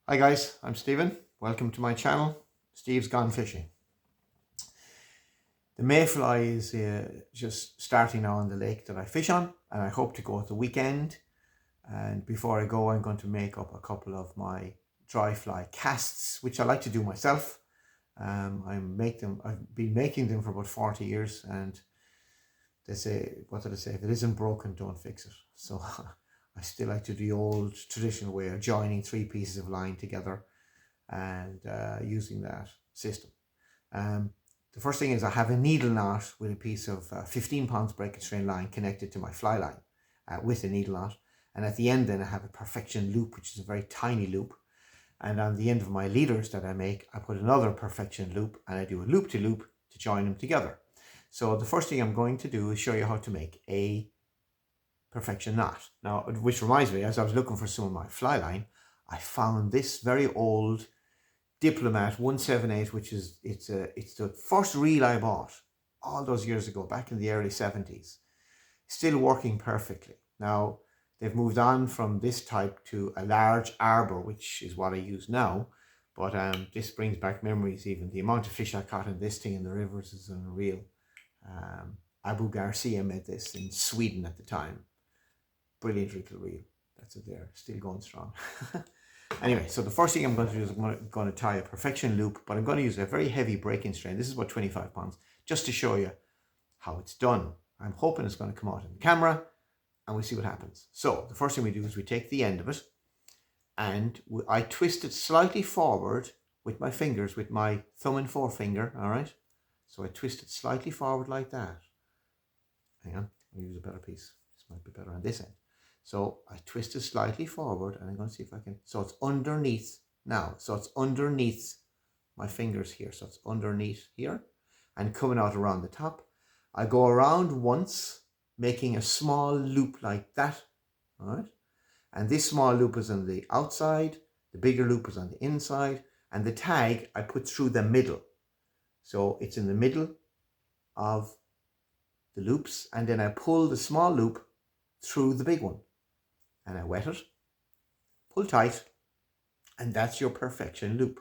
Hi guys, I'm Stephen. Welcome to my channel, Steve's Gone Fishing. The mayfly is just starting now on the lake that I fish on, and I hope to go at the weekend. And before I go, I'm going to make up a couple of my dryfly casts, which I like to do myself. I've been making them for about 40 years, and they say, what did I say? If it isn't broken, don't fix it. So I still like to do the old traditional way of joining three pieces of line together and using that system. The first thing is I have a needle knot with a piece of 15 pounds break and strain line connected to my fly line with a needle knot, and at the end then I have a perfection loop, which is a very tiny loop, and on the end of my leaders that I make I put another perfection loop, and I do a loop to join them together. So the first thing I'm going to do is show you how to make a perfection knot. Now, which reminds me, as I was looking for some of my fly line, I found this very old Diplomat 178, which is it's the first reel I bought all those years ago, back in the early 70s. Still working perfectly. Now they've moved on from this type to a large arbor, which is what I use now. But this brings back memories. Even the amount of fish I caught in this thing in the rivers is unreal. Abu Garcia made this in Sweden at the time. Brilliant little reel. That's it there, still going strong. Anyway, so the first thing I'm going to do is I'm going to tie a perfection loop, but I'm going to use a very heavy breaking strain. This is about 25 pounds, just to show you how it's done. I'm hoping it's going to come out in the camera, and we'll see what happens. So the first thing we do is we take the end of it, and I twist it slightly forward with my fingers, with my thumb and forefinger, all right? So I twist it slightly forward like that. Hang on, I'll use a better piece. This might be better on this end. So I twist it slightly forward, and I'm going to see if I can, so it's underneath now. So it's underneath my fingers here. So it's underneath here and coming out around the top. I go around once, making a small loop like that, all right? And this small loop is on the outside, the bigger loop is on the inside, and the tag I put through the middle. So it's in the middle of the loops, and then I pull the small loop through the big one. And I wet it, pull tight, and that's your perfection loop.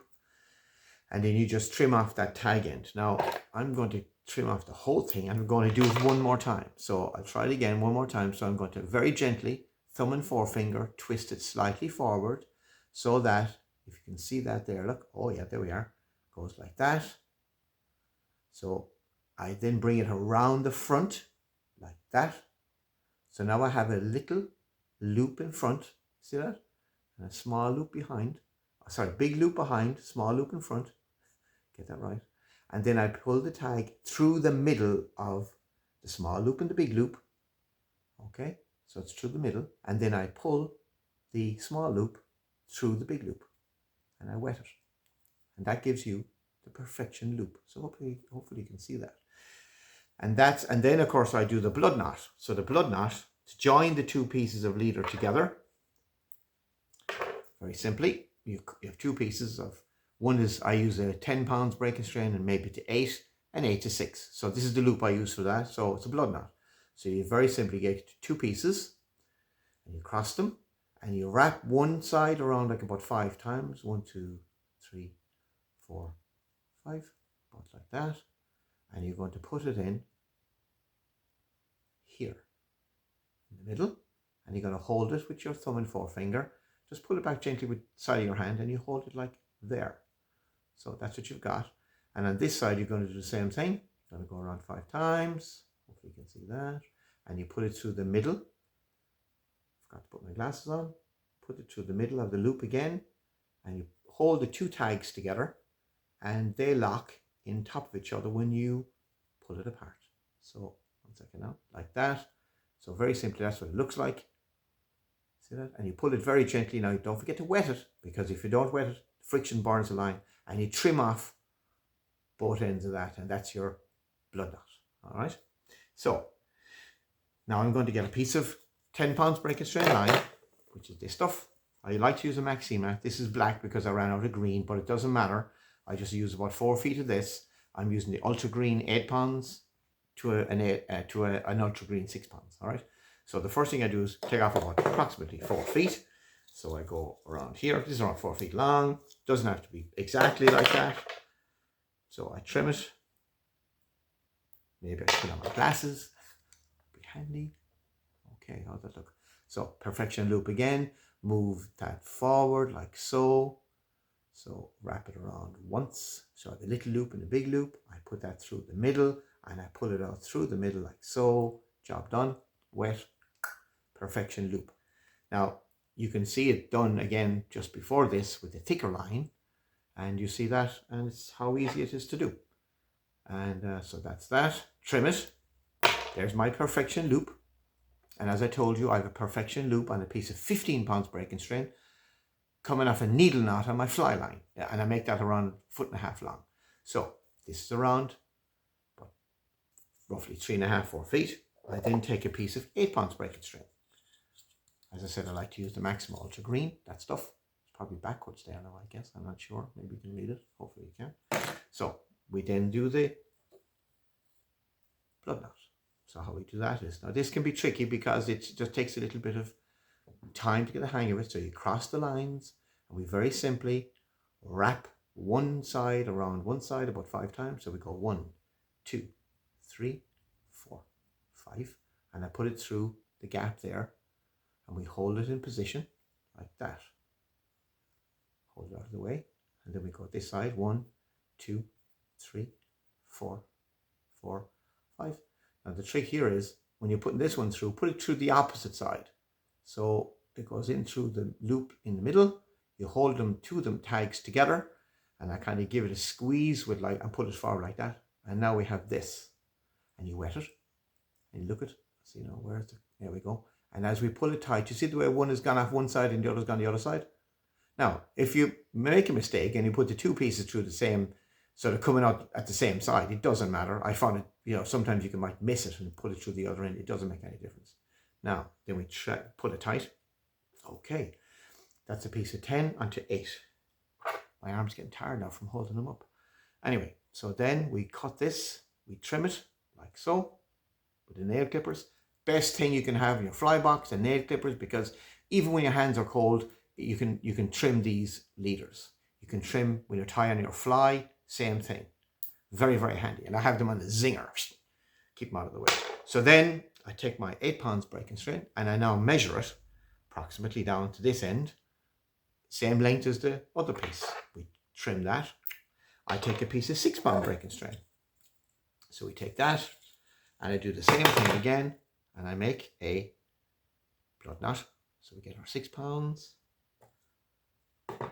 And then you just trim off that tag end. Now I'm going to trim off the whole thing, and I'm going to do it one more time. So I'll try it again one more time. So I'm going to very gently, thumb and forefinger, twist it slightly forward, so that, if you can see that there, look, oh yeah, there we are, goes like that. So I then bring it around the front like that. So now I have a little loop in front, see that? And a small loop behind, sorry, big loop behind, small loop in front, get that right. And then I pull the tag through the middle of the small loop and the big loop, okay? So it's through the middle, and then I pull the small loop through the big loop, and I wet it. And that gives you the perfection loop. So hopefully you can see that. And then of course I do the blood knot. So the blood knot, to join the two pieces of leader together, very simply, you have two pieces of, one is, I use a 10 pounds breaking strain and maybe to 8 and 8 to 6. So this is the loop I use for that. So it's a blood knot. So you very simply get two pieces and you cross them and you wrap one side around like about 5 times. 1, 2, 3, 4, 5, about like that. And you're going to put it in here in the middle, and you're going to hold it with your thumb and forefinger. Just pull it back gently with the side of your hand, and you hold it like there. So that's what you've got. And on this side, you're going to do the same thing. You're going to go around 5 times. Hopefully you can see that. And you put it through the middle. Forgot to put my glasses on. Put it through the middle of the loop again, and you hold the two tags together, and they lock in top of each other when you pull it apart. So 1 second now, like that. So very simply, that's what it looks like. See that? And you pull it very gently. Now don't forget to wet it, because if you don't wet it, friction burns the line, and you trim off both ends of that, and that's your blood knot. All right. So now I'm going to get a piece of 10 pounds breaking strain line, which is this stuff. I like to use a Maxima. This is black because I ran out of green, but it doesn't matter. I just use about 4 feet of this. I'm using the ultra green 8 pounds to an ultra green 6 pounds. All right. So the first thing I do is take off about approximately 4 feet, So I go around here. This is around 4 feet long. Doesn't have to be exactly like that. So I trim it. Maybe I put on my glasses. Be handy. Okay, how'd that look? So perfection loop again. Move that forward like so. So wrap it around once. So the little loop and the big loop. I put that through the middle and I pull it out through the middle like so. Job done. Wet. Perfection loop. Now you can see it done again just before this with the thicker line. And you see that, and it's how easy it is to do. And so that's that. Trim it. There's my perfection loop. And as I told you, I have a perfection loop on a piece of 15 pounds breaking strain coming off a needle knot on my fly line. And I make that around 1.5 feet long. So this is around roughly 3.5, 4 feet. I then take a piece of 8 pounds breaking strain. As I said, I like to use the Maxima Ultra Green, that stuff. It's probably backwards there now, I guess. I'm not sure. Maybe you can read it. Hopefully you can. So we then do the blood knot. So how we do that is, now this can be tricky because it just takes a little bit of time to get the hang of it. So you cross the lines and we very simply wrap one side around one side about 5 times. So we go 1, 2, 3, 4, 5. And I put it through the gap there and we hold it in position like that. Hold it out of the way. And then we go this side. 1, 2, 3, 4, 4, 5. Now the trick here is when you're putting this one through, put it through the opposite side. So it goes in through the loop in the middle. You hold them, two of them tags together, and I kind of give it a squeeze with like, and put it forward like that. And now we have this. And you wet it, and you look at it. So you know, where's the, there we go. And as we pull it tight, you see the way one has gone off one side and the other's gone the other side? Now, if you make a mistake and you put the two pieces through the same, sort of coming out at the same side, it doesn't matter. I found it, you know, sometimes you might miss it and put it through the other end. It doesn't make any difference. Now, then we pull it tight. Okay, that's a piece of 10 onto 8. My arm's getting tired now from holding them up. Anyway, so then we cut this, we trim it like so with the nail clippers. Best thing you can have in your fly box, the nail clippers, because even when your hands are cold, you can trim these leaders. You can trim when you're tying your fly, same thing. Very, very handy. And I have them on the zinger. Keep them out of the way. So then I take my 8 pounds breaking strain and I now measure it approximately down to this end. Same length as the other piece. We trim that. I take a piece of 6 pound breaking strain. So we take that and I do the same thing again and I make a blood knot. So we get our 6 pounds.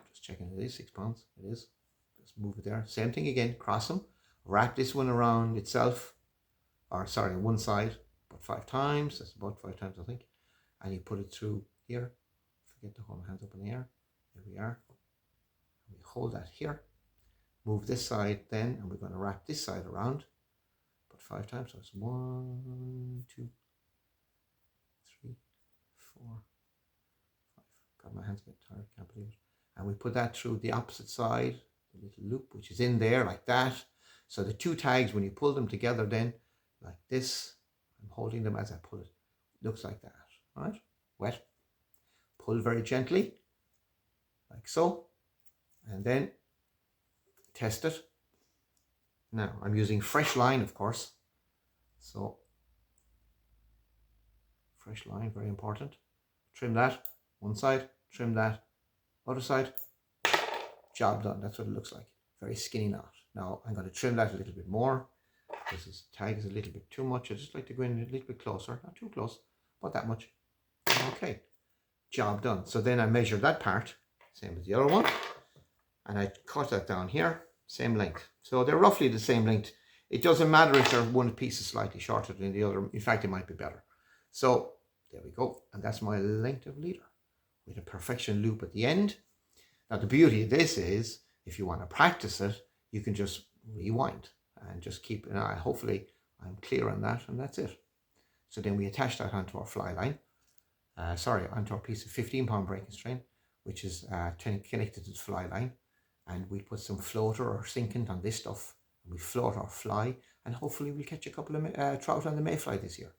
Just checking it is 6 pounds. It is. Just move it there. Same thing again. Cross them. Wrap this one around itself. Or sorry, one side. About 5 times. That's about 5 times, I think. And you put it through here. Forget to hold my hands up in the air. Here we are. We hold that here. Move this side then, and we're going to wrap this side around. About 5 times. So it's 1, 2, 3, 4, 5. God, my hands get tired. Can't believe it. And we put that through the opposite side, the little loop, which is in there like that. So the two tags, when you pull them together then, like this, I'm holding them as I pull it. Looks like that, all right? Wet. Pull very gently, like so. And then test it. Now, I'm using fresh line, of course. So, fresh line, very important. Trim that, one side, trim that, other side, job done. That's what it looks like. Very skinny knot. Now I'm going to trim that a little bit more because this tag is a little bit too much. I just like to go in a little bit closer, not too close, but that much. Okay, job done. So then I measure that part, same as the other one, and I cut that down here, same length. So they're roughly the same length. It doesn't matter if they're one piece is slightly shorter than the other. In fact, it might be better. So there we go. And that's my length of leader with a perfection loop at the end. Now the beauty of this is, if you want to practice it, you can just rewind and just keep an eye. Hopefully I'm clear on that, and that's it. So then we attach that onto our fly line, onto our piece of 15 pound breaking strain, which is connected to the fly line. And we put some floater or sinking on this stuff. And we float our fly, and hopefully we'll catch a couple of trout on the mayfly this year.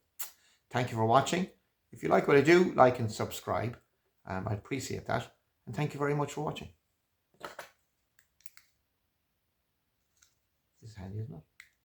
Thank you for watching. If you like what I do, like and subscribe. I'd appreciate that. And thank you very much for watching. This is handy, isn't it?